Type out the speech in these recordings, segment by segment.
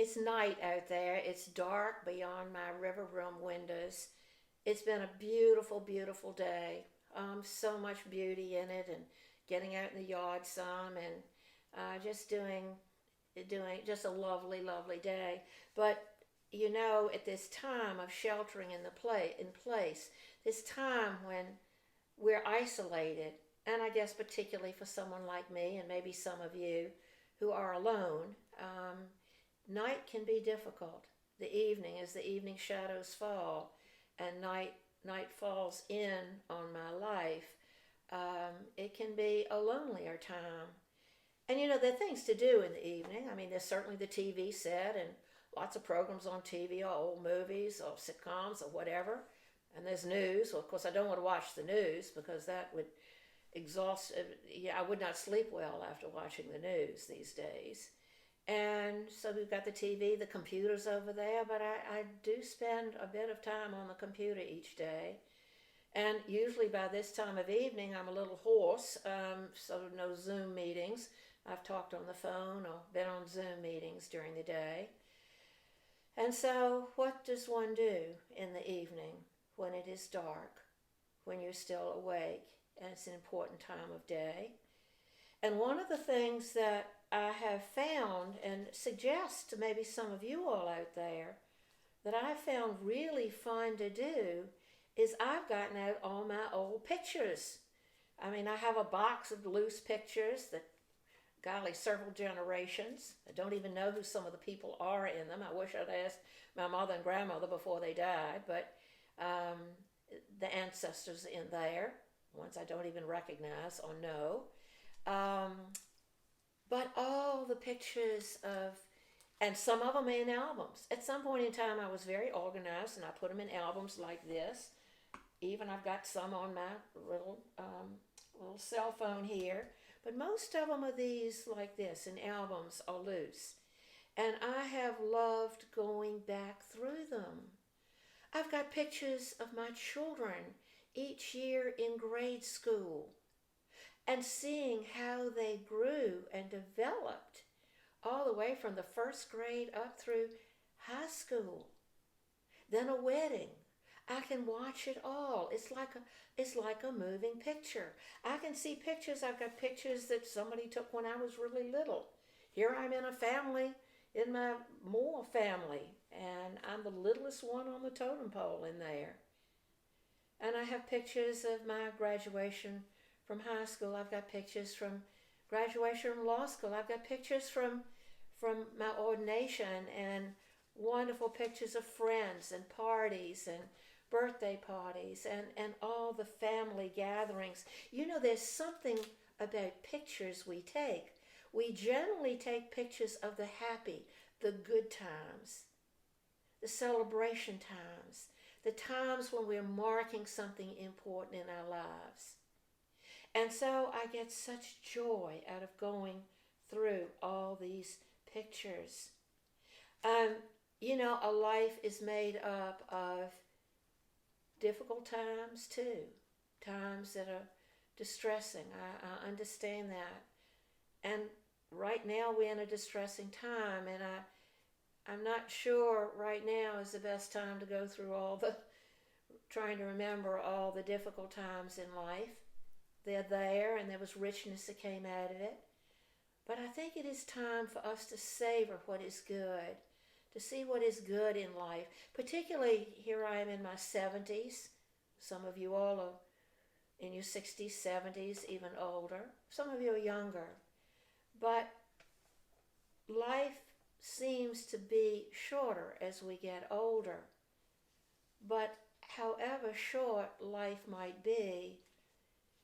It's night out there. It's dark beyond my river room windows. It's been a beautiful, beautiful day. So much beauty in it, and getting out in the yard some, and just doing just a lovely, lovely day. But at this time of sheltering in place, this time when we're isolated, and I guess particularly for someone like me, and maybe some of you who are alone, night can be difficult. The evening, as the evening shadows fall, and night falls in on my life, it can be a lonelier time. And there are things to do in the evening. I mean, there's certainly the TV set and lots of programs on TV, or old movies, or sitcoms, or whatever. And there's news. Well, of course, I don't want to watch the news because that would exhaust. Yeah, I would not sleep well after watching the news these days. And so we've got the TV, the computer's over there, but I do spend a bit of time on the computer each day. And usually by this time of evening, I'm a little hoarse, so no Zoom meetings. I've talked on the phone or been on Zoom meetings during the day. And so, what does one do in the evening when it is dark, when you're still awake, and it's an important time of day? And one of the things that I have found, and suggest to maybe some of you all out there, that I found really fun to do, is I've gotten out all my old pictures. I mean, I have a box of loose pictures that, golly, several generations. I don't even know who some of the people are in them. I wish I'd asked my mother and grandmother before they died, but um, the ancestors in there, ones I don't even recognize or know. Um, but all the pictures of, and some of them in albums. At some point in time, I was very organized, and I put them in albums like this. Even I've got some on my little cell phone here. But most of them are these like this, and albums are loose. And I have loved going back through them. I've got pictures of my children each year in grade school, and seeing how they grew and developed all the way from the first grade up through high school. Then a wedding. I can watch it all. It's like a moving picture. I can see pictures. I've got pictures that somebody took when I was really little. Here I'm in a family, in my Moore family, and I'm the littlest one on the totem pole in there. And I have pictures of my graduation from high school. I've got pictures from graduation from law school. I've got pictures from my ordination, and wonderful pictures of friends and parties and birthday parties, and all the family gatherings. There's something about pictures we take. We generally take pictures of the happy, the good times, the celebration times, the times when we're marking something important in our lives. And so I get such joy out of going through all these pictures. Um, a life is made up of difficult times too, times that are distressing. I understand that. And right now we're in a distressing time, and I'm not sure right now is the best time to go through trying to remember all the difficult times in life. They're there, and there was richness that came out of it. But I think it is time for us to savor what is good, to see what is good in life. Particularly, here I am in my 70s. Some of you all are in your 60s, 70s, even older. Some of you are younger. But life seems to be shorter as we get older. But however short life might be,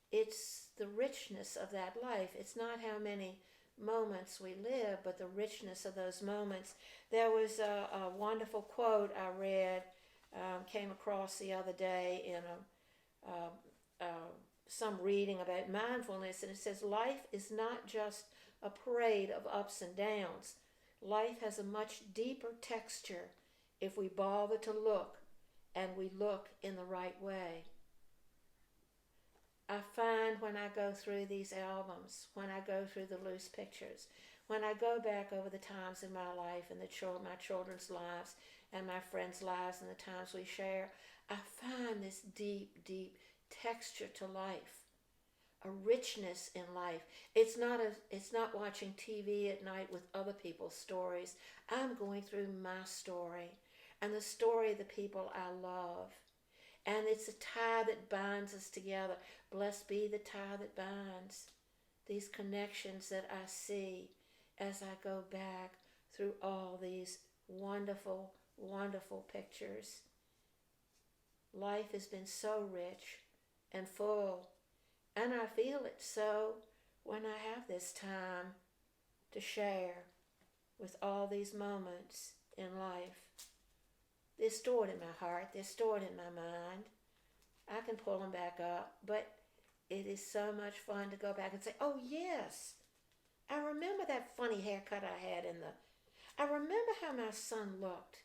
it's the richness of that life. It's not how many moments we live, but the richness of those moments. There was a wonderful quote I read, came across the other day in some reading about mindfulness, and it says, "Life is not just a parade of ups and downs. Life has a much deeper texture if we bother to look, and we look in the right way." I find when I go through these albums, when I go through the loose pictures, When I go back over the times in my life and my children's lives and my friends' lives and the times we share, I find this deep, deep texture to life, a richness in life. It's not watching TV at night with other people's stories. I'm going through my story and the story of the people I love. And it's a tie that binds us together. Blessed be the tie that binds. These connections that I see as I go back through all these wonderful, wonderful pictures. Life has been so rich and full, and I feel it so when I have this time to share with all these moments in life. They're stored in my heart, they're stored in my mind. I can pull them back up, but it is so much fun to go back and say, oh yes, I remember that funny haircut I had I remember how my son looked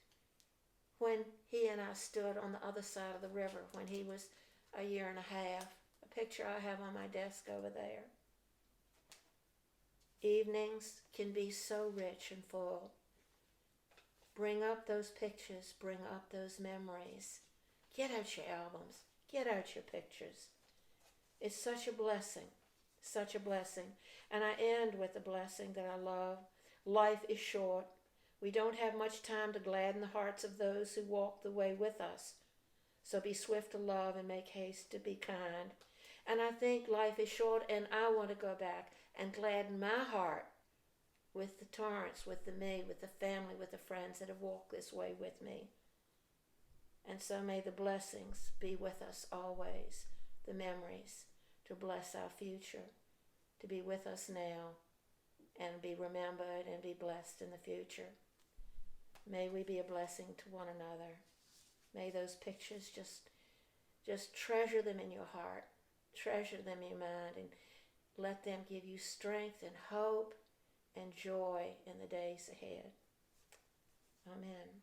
when he and I stood on the other side of the river when he was a year and a half. A picture I have on my desk over there. Evenings can be so rich and full. Bring up those pictures, bring up those memories. Get out your albums, get out your pictures. It's such a blessing, such a blessing. And I end with a blessing that I love. Life is short. We don't have much time to gladden the hearts of those who walk the way with us. So be swift to love and make haste to be kind. And I think life is short, and I want to go back and gladden my heart with the Torrance, with the me, with the family, with the friends that have walked this way with me. And so may the blessings be with us always, the memories to bless our future, to be with us now and be remembered and be blessed in the future. May we be a blessing to one another. May those pictures just treasure them in your heart, treasure them in your mind, and let them give you strength and hope and joy in the days ahead. Amen.